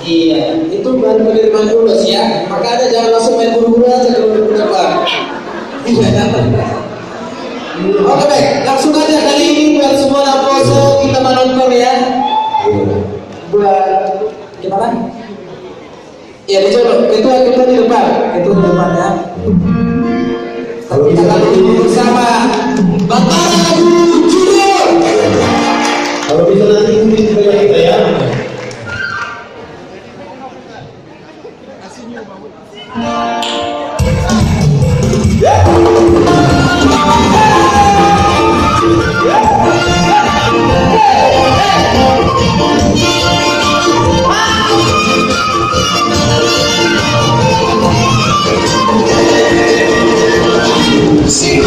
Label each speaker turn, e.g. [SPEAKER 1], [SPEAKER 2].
[SPEAKER 1] Iya, itu baru penerimaan lulus ya. Maka Anda jangan langsung main buru-buru aja kalau udah dapat. Oke baik, langsung aja kali ini buat semua Lamposo kita menonton ya. Buat gimana? Ya dicoba, itu kita di depan, itu di depan ya. Kita kali ini bersama Bapak Abu Junior.
[SPEAKER 2] Kalau bisa nanti ikutin sepeda kita ya.
[SPEAKER 3] See,